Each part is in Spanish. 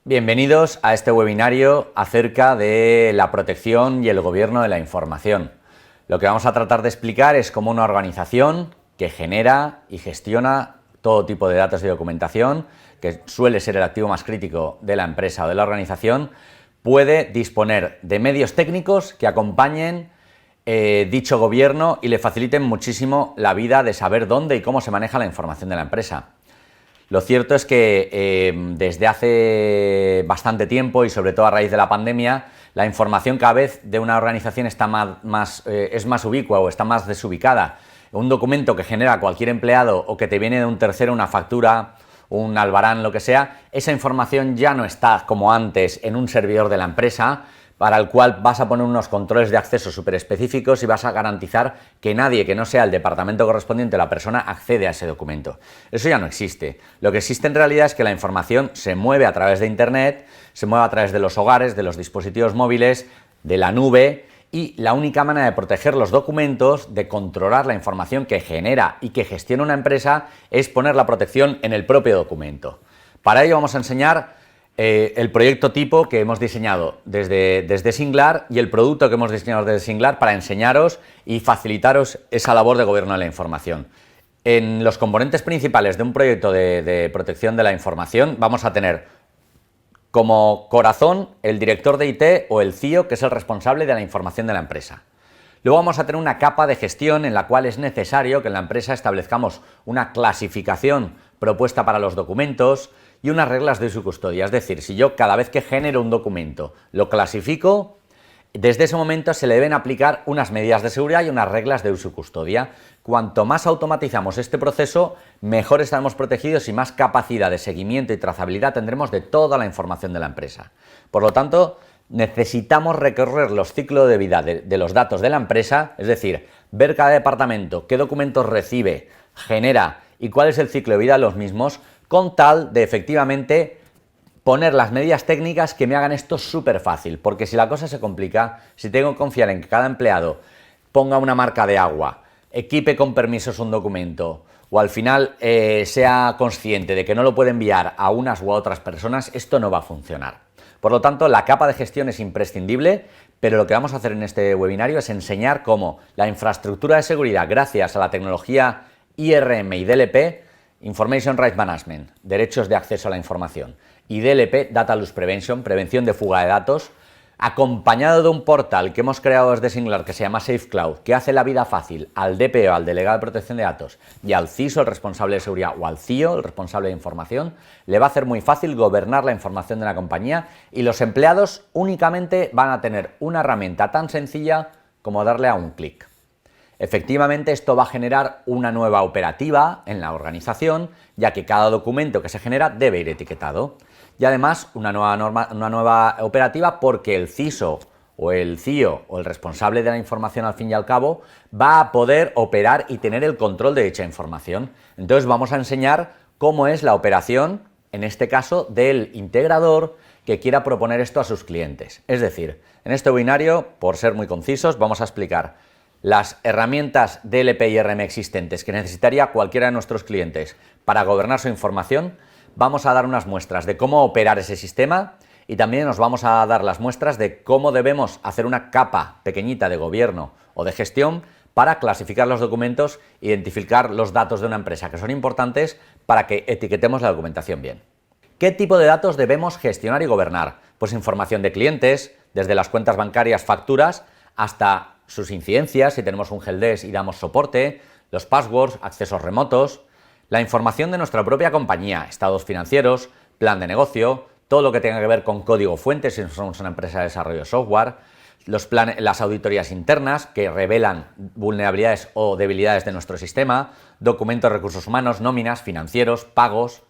Bienvenidos a este webinario acerca de la protección y el gobierno de la información. Lo que vamos a tratar de explicar es cómo una organización que genera y gestiona todo tipo de datos y documentación, que suele ser el activo más crítico de la empresa o de la organización, puede disponer de medios técnicos que acompañen dicho gobierno y le faciliten muchísimo la vida de saber dónde y cómo se maneja la información de la empresa. Lo cierto es que desde hace bastante tiempo y sobre todo a raíz de la pandemia, la información cada vez de una organización está es más ubicua o está más desubicada. Un documento que genera cualquier empleado o que te viene de un tercero, una factura, un albarán, lo que sea, esa información ya no está como antes en un servidor de la empresa, para el cual vas a poner unos controles de acceso súper específicos y vas a garantizar que nadie que no sea el departamento correspondiente o la persona accede a ese documento. Eso ya no existe. Lo que existe en realidad es que la información se mueve a través de Internet, se mueve a través de los hogares, de los dispositivos móviles, de la nube, y la única manera de proteger los documentos, de controlar la información que genera y que gestiona una empresa, es poner la protección en el propio documento. Para ello vamos a enseñar el proyecto tipo que hemos diseñado desde Singlar y el producto que hemos diseñado desde Singlar para enseñaros y facilitaros esa labor de gobierno de la información. En los componentes principales de un proyecto de protección de la información vamos a tener como corazón el director de IT o el CIO, que es el responsable de la información de la empresa. Luego vamos a tener una capa de gestión en la cual es necesario que en la empresa establezcamos una clasificación propuesta para los documentos y unas reglas de uso y custodia. Es decir, si yo cada vez que genero un documento lo clasifico, desde ese momento se le deben aplicar unas medidas de seguridad y unas reglas de uso y custodia. Cuanto más automatizamos este proceso, mejor estaremos protegidos y más capacidad de seguimiento y trazabilidad tendremos de toda la información de la empresa. Por lo tanto, necesitamos recorrer los ciclos de vida de los datos de la empresa, es decir, ver cada departamento, qué documentos recibe, genera y cuál es el ciclo de vida de los mismos, con tal de efectivamente poner las medidas técnicas que me hagan esto súper fácil, porque si la cosa se complica, si tengo que confiar en que cada empleado ponga una marca de agua, equipe con permisos un documento o al final sea consciente de que no lo puede enviar a unas u a otras personas, esto no va a funcionar. Por lo tanto, la capa de gestión es imprescindible, pero lo que vamos a hacer en este webinario es enseñar cómo la infraestructura de seguridad, gracias a la tecnología IRM y DLP, Information Rights Management, derechos de acceso a la información, y DLP, Data Loss Prevention, prevención de fuga de datos, acompañado de un portal que hemos creado desde Singlar que se llama SafeCloud, que hace la vida fácil al DPO, al delegado de protección de datos, y al CISO, el responsable de seguridad, o al CIO, el responsable de información, le va a hacer muy fácil gobernar la información de la compañía y los empleados únicamente van a tener una herramienta tan sencilla como darle a un clic. Efectivamente, esto va a generar una nueva operativa en la organización, ya que cada documento que se genera debe ir etiquetado. Y además, una nueva operativa porque el CISO o el CIO o el responsable de la información al fin y al cabo va a poder operar y tener el control de dicha información. Entonces vamos a enseñar cómo es la operación, en este caso, del integrador que quiera proponer esto a sus clientes. Es decir, en este webinario, por ser muy concisos, vamos a explicar las herramientas DLP y IRM existentes que necesitaría cualquiera de nuestros clientes para gobernar su información. Vamos a dar unas muestras de cómo operar ese sistema y también nos vamos a dar las muestras de cómo debemos hacer una capa pequeñita de gobierno o de gestión para clasificar los documentos, identificar los datos de una empresa que son importantes para que etiquetemos la documentación bien. ¿Qué tipo de datos debemos gestionar y gobernar? Pues información de clientes, desde las cuentas bancarias, facturas, hasta sus incidencias, si tenemos un helpdesk y damos soporte, los passwords, accesos remotos, la información de nuestra propia compañía, estados financieros, plan de negocio, todo lo que tenga que ver con código fuente si somos una empresa de desarrollo de software, las auditorías internas que revelan vulnerabilidades o debilidades de nuestro sistema, documentos de recursos humanos, nóminas, financieros, pagos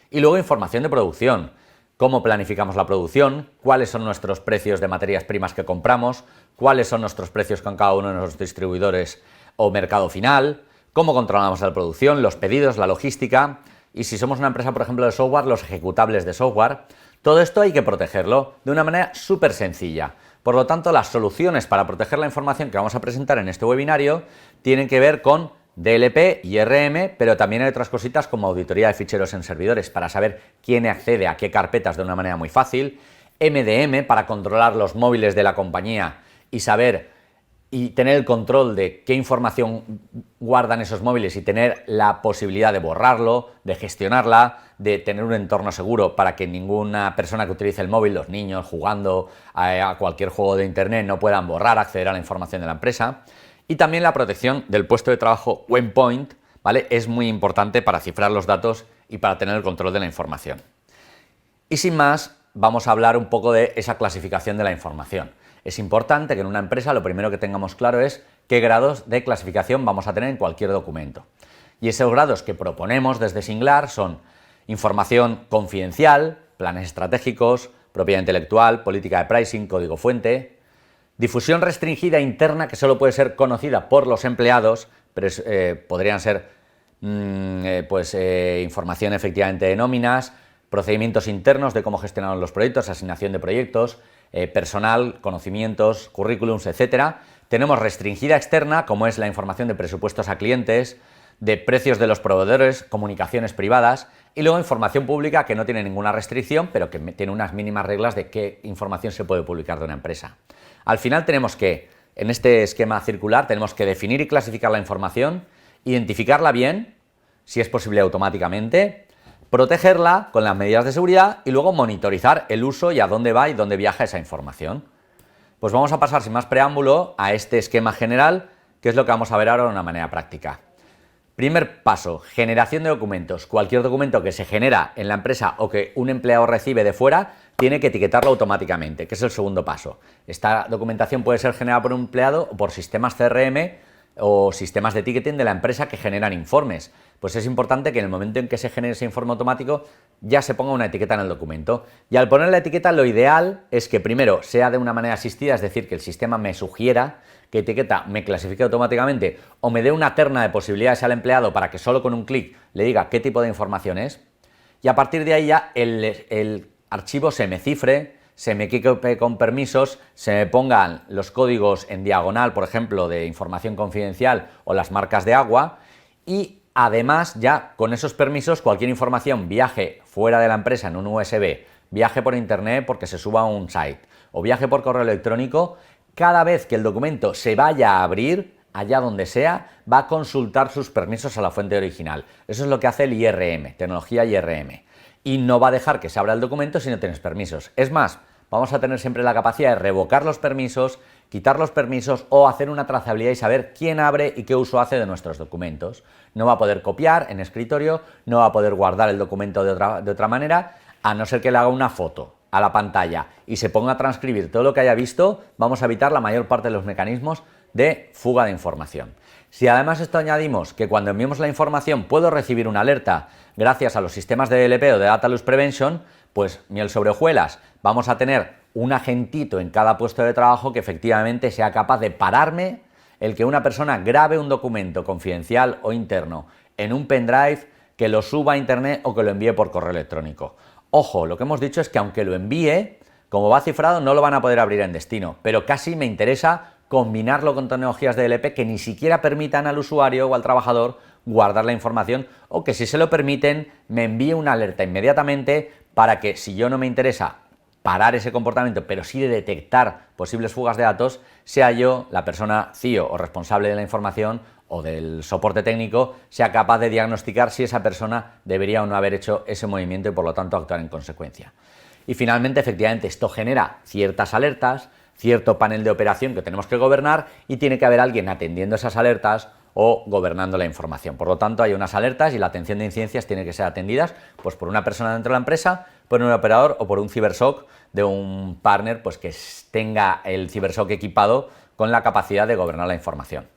y luego información de producción. Cómo planificamos la producción, cuáles son nuestros precios de materias primas que compramos, cuáles son nuestros precios con cada uno de nuestros distribuidores o mercado final, cómo controlamos la producción, los pedidos, la logística y si somos una empresa, por ejemplo, de software, los ejecutables de software. Todo esto hay que protegerlo de una manera súper sencilla. Por lo tanto, las soluciones para proteger la información que vamos a presentar en este webinario tienen que ver con DLP, IRM, pero también hay otras cositas como auditoría de ficheros en servidores para saber quién accede a qué carpetas de una manera muy fácil, MDM para controlar los móviles de la compañía y saber y tener el control de qué información guardan esos móviles y tener la posibilidad de borrarlo, de gestionarla, de tener un entorno seguro para que ninguna persona que utilice el móvil, los niños jugando a cualquier juego de internet, no puedan borrar, acceder a la información de la empresa. Y también la protección del puesto de trabajo o endpoint, ¿vale? Es muy importante para cifrar los datos y para tener el control de la información. Y sin más, vamos a hablar un poco de esa clasificación de la información. Es importante que en una empresa lo primero que tengamos claro es qué grados de clasificación vamos a tener en cualquier documento. Y esos grados que proponemos desde Singlar son información confidencial, planes estratégicos, propiedad intelectual, política de pricing, código fuente, difusión restringida interna que solo puede ser conocida por los empleados, pero podrían ser información efectivamente de nóminas, procedimientos internos de cómo gestionaron los proyectos, asignación de proyectos, personal, conocimientos, currículums, etcétera. Tenemos restringida externa, como es la información de presupuestos a clientes, de precios de los proveedores, comunicaciones privadas, y luego información pública que no tiene ninguna restricción, pero que tiene unas mínimas reglas de qué información se puede publicar de una empresa. Al final tenemos que, en este esquema circular, tenemos que definir y clasificar la información, identificarla bien, si es posible automáticamente, protegerla con las medidas de seguridad y luego monitorizar el uso y a dónde va y dónde viaja esa información. Pues vamos a pasar sin más preámbulo a este esquema general, que es lo que vamos a ver ahora de una manera práctica. Primer paso, generación de documentos. Cualquier documento que se genera en la empresa o que un empleado recibe de fuera, tiene que etiquetarlo automáticamente, que es el segundo paso. Esta documentación puede ser generada por un empleado o por sistemas CRM o sistemas de ticketing de la empresa que generan informes. Pues es importante que en el momento en que se genere ese informe automático ya se ponga una etiqueta en el documento. Y al poner la etiqueta, lo ideal es que primero sea de una manera asistida, es decir, que el sistema me sugiera qué etiqueta me clasifique automáticamente o me dé una terna de posibilidades al empleado para que solo con un clic le diga qué tipo de información es. Y a partir de ahí ya el archivo se me cifre, se me equipe con permisos, se me pongan los códigos en diagonal, por ejemplo, de información confidencial o las marcas de agua, y además ya con esos permisos cualquier información viaje fuera de la empresa en un USB, viaje por internet porque se suba a un site o viaje por correo electrónico, cada vez que el documento se vaya a abrir, allá donde sea, va a consultar sus permisos a la fuente original. Eso es lo que hace el IRM, tecnología IRM. Y no va a dejar que se abra el documento si no tienes permisos. Es más, vamos a tener siempre la capacidad de revocar los permisos, quitar los permisos o hacer una trazabilidad y saber quién abre y qué uso hace de nuestros documentos. No va a poder copiar en escritorio, no va a poder guardar el documento de otra manera, a no ser que le haga una foto a la pantalla y se ponga a transcribir todo lo que haya visto, vamos a evitar la mayor parte de los mecanismos de fuga de información. Si además esto añadimos que cuando enviemos la información puedo recibir una alerta gracias a los sistemas de DLP o de Data Loss Prevention, pues miel sobre hojuelas, vamos a tener un agentito en cada puesto de trabajo que efectivamente sea capaz de pararme el que una persona grabe un documento confidencial o interno en un pendrive, que lo suba a internet o que lo envíe por correo electrónico. Ojo, lo que hemos dicho es que aunque lo envíe, como va cifrado no lo van a poder abrir en destino, pero casi me interesa combinarlo con tecnologías de DLP que ni siquiera permitan al usuario o al trabajador guardar la información, o que si se lo permiten me envíe una alerta inmediatamente para que, si yo no me interesa parar ese comportamiento, pero sí de detectar posibles fugas de datos, sea yo, la persona CIO o responsable de la información o del soporte técnico, sea capaz de diagnosticar si esa persona debería o no haber hecho ese movimiento y por lo tanto actuar en consecuencia. Y finalmente, efectivamente, esto genera ciertas alertas, cierto panel de operación que tenemos que gobernar y tiene que haber alguien atendiendo esas alertas o gobernando la información. Por lo tanto, hay unas alertas y la atención de incidencias tiene que ser atendidas pues, por una persona dentro de la empresa, por un operador o por un ciberSOC de un partner pues, que tenga el ciberSOC equipado con la capacidad de gobernar la información.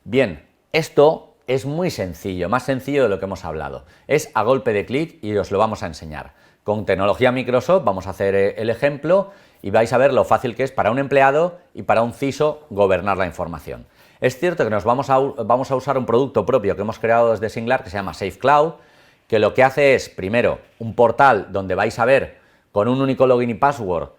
Bien, esto es muy sencillo, más sencillo de lo que hemos hablado. Es a golpe de clic y os lo vamos a enseñar. Con tecnología Microsoft vamos a hacer el ejemplo y vais a ver lo fácil que es para un empleado y para un CISO gobernar la información. Es cierto que nos vamos a usar un producto propio que hemos creado desde Singlar que se llama SafeCloud, que lo que hace es, primero, un portal donde vais a ver con un único login y password,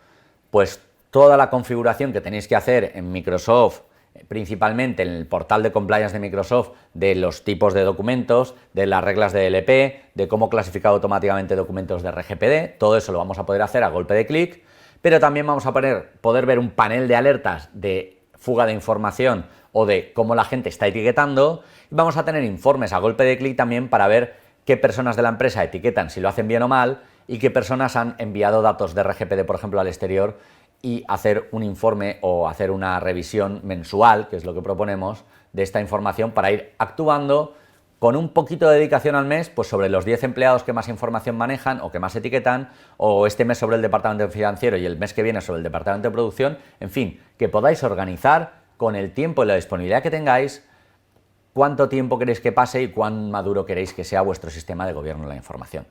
pues toda la configuración que tenéis que hacer en Microsoft principalmente en el portal de compliance de Microsoft, de los tipos de documentos, de las reglas de DLP, de cómo clasificar automáticamente documentos de RGPD. Todo eso lo vamos a poder hacer a golpe de clic, pero también vamos a poder ver un panel de alertas de fuga de información o de cómo la gente está etiquetando, y vamos a tener informes a golpe de clic también para ver qué personas de la empresa etiquetan, si lo hacen bien o mal, y qué personas han enviado datos de RGPD, por ejemplo, al exterior, y hacer un informe o hacer una revisión mensual, que es lo que proponemos, de esta información para ir actuando con un poquito de dedicación al mes, pues sobre los 10 empleados que más información manejan o que más etiquetan, o este mes sobre el departamento financiero y el mes que viene sobre el departamento de producción. En fin, que podáis organizar con el tiempo y la disponibilidad que tengáis cuánto tiempo queréis que pase y cuán maduro queréis que sea vuestro sistema de gobierno de la información.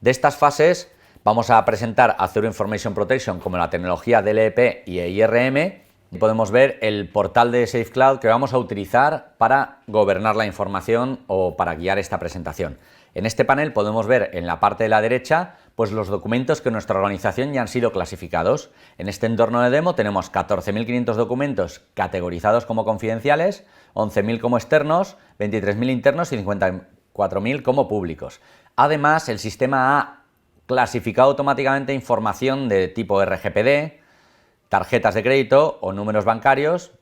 De estas fases vamos a presentar Azure Information Protection como la tecnología DLP y IRM, y podemos ver el portal de SafeCloud que vamos a utilizar para gobernar la información o para guiar esta presentación. En este panel podemos ver en la parte de la derecha pues los documentos que en nuestra organización ya han sido clasificados. En este entorno de demo tenemos 14.500 documentos categorizados como confidenciales, 11.000 como externos, 23.000 internos y 54.000 como públicos. Además, el sistema ha clasificado automáticamente información de tipo RGPD, tarjetas de crédito o números bancarios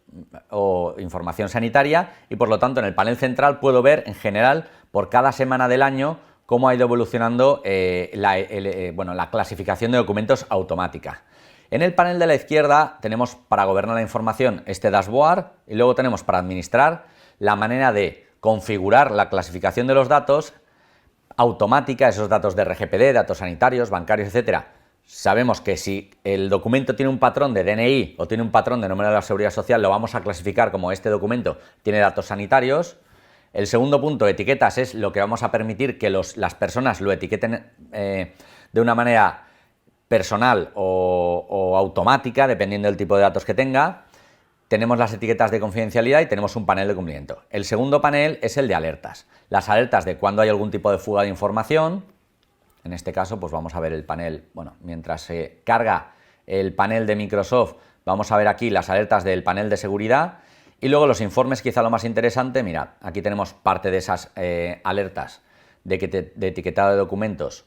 o información sanitaria, y por lo tanto en el panel central puedo ver en general por cada semana del año cómo ha ido evolucionando la clasificación de documentos automática. En el panel de la izquierda tenemos para gobernar la información este dashboard, y luego tenemos para administrar la manera de configurar la clasificación de los datos automática, esos datos de RGPD, datos sanitarios, bancarios, etcétera. Sabemos que si el documento tiene un patrón de DNI o tiene un patrón de número de la Seguridad Social, lo vamos a clasificar como este documento tiene datos sanitarios. El segundo punto, etiquetas, es lo que vamos a permitir que las personas lo etiqueten de una manera personal o automática, dependiendo del tipo de datos que tenga. Tenemos las etiquetas de confidencialidad y tenemos un panel de cumplimiento. El segundo panel es el de alertas. Las alertas de cuando hay algún tipo de fuga de información. En este caso, pues vamos a ver el panel, mientras se carga el panel de Microsoft, vamos a ver aquí las alertas del panel de seguridad, y luego los informes, quizá lo más interesante. Mirad, aquí tenemos parte de esas alertas de etiquetado de documentos,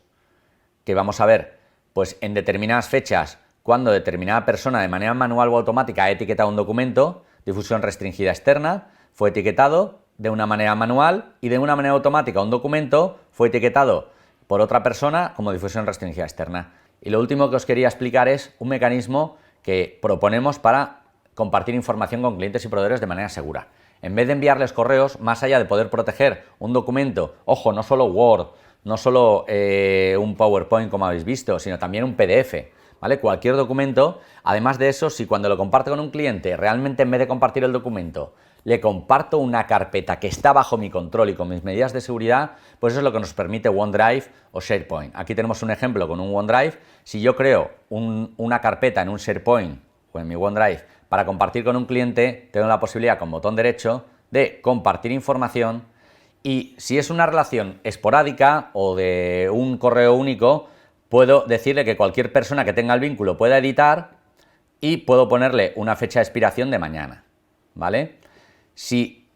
que vamos a ver pues en determinadas fechas cuando determinada persona de manera manual o automática ha etiquetado un documento. Difusión restringida externa, fue etiquetado de una manera manual, y de una manera automática un documento fue etiquetado por otra persona como difusión restringida externa. Y lo último que os quería explicar es un mecanismo que proponemos para compartir información con clientes y proveedores de manera segura. En vez de enviarles correos, más allá de poder proteger un documento, ojo, no solo Word, no solo un PowerPoint como habéis visto, sino también un PDF, ¿vale? Cualquier documento. Además de eso, si cuando lo comparto con un cliente, realmente en vez de compartir el documento, le comparto una carpeta que está bajo mi control y con mis medidas de seguridad, pues eso es lo que nos permite OneDrive o SharePoint. Aquí tenemos un ejemplo con un OneDrive. Si yo creo una carpeta en un SharePoint o en mi OneDrive para compartir con un cliente, tengo la posibilidad con botón derecho de compartir información, y si es una relación esporádica o de un correo único, puedo decirle que cualquier persona que tenga el vínculo pueda editar, y puedo ponerle una fecha de expiración de mañana, ¿vale? Si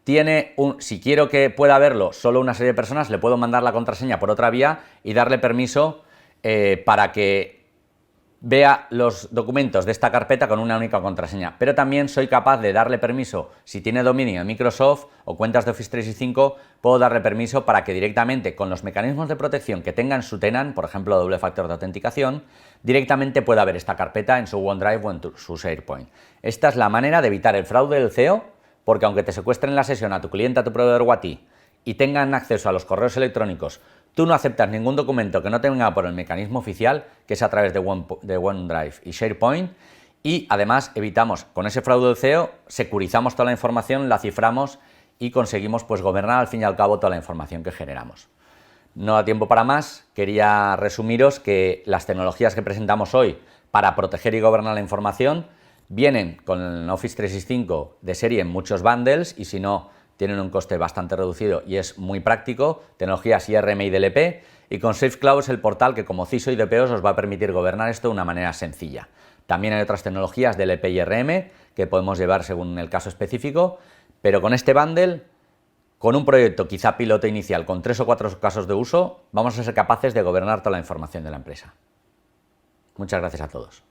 quiero que pueda verlo solo una serie de personas, le puedo mandar la contraseña por otra vía y darle permiso para que vea los documentos de esta carpeta con una única contraseña. Pero también soy capaz de darle permiso, si tiene dominio de Microsoft o cuentas de Office 365, puedo darle permiso para que directamente con los mecanismos de protección que tenga en su tenant, por ejemplo, doble factor de autenticación, directamente pueda ver esta carpeta en su OneDrive o en su SharePoint. Esta es la manera de evitar el fraude del CEO, porque aunque te secuestren la sesión a tu cliente, a tu proveedor o a ti, y tengan acceso a los correos electrónicos, tú no aceptas ningún documento que no tenga por el mecanismo oficial, que es a través de OneDrive y SharePoint, y además evitamos, con ese fraude del CEO, securizamos toda la información, la ciframos y conseguimos pues gobernar al fin y al cabo toda la información que generamos. No da tiempo para más. Quería resumiros que las tecnologías que presentamos hoy para proteger y gobernar la información vienen con el Office 365 de serie en muchos bundles, y si no, tienen un coste bastante reducido y es muy práctico. Tecnologías IRM y DLP, y con SafeCloud es el portal que como CISO y DPOs os va a permitir gobernar esto de una manera sencilla. También hay otras tecnologías DLP y IRM que podemos llevar según el caso específico, pero con este bundle, con un proyecto quizá piloto inicial, con 3 o 4 casos de uso, vamos a ser capaces de gobernar toda la información de la empresa. Muchas gracias a todos.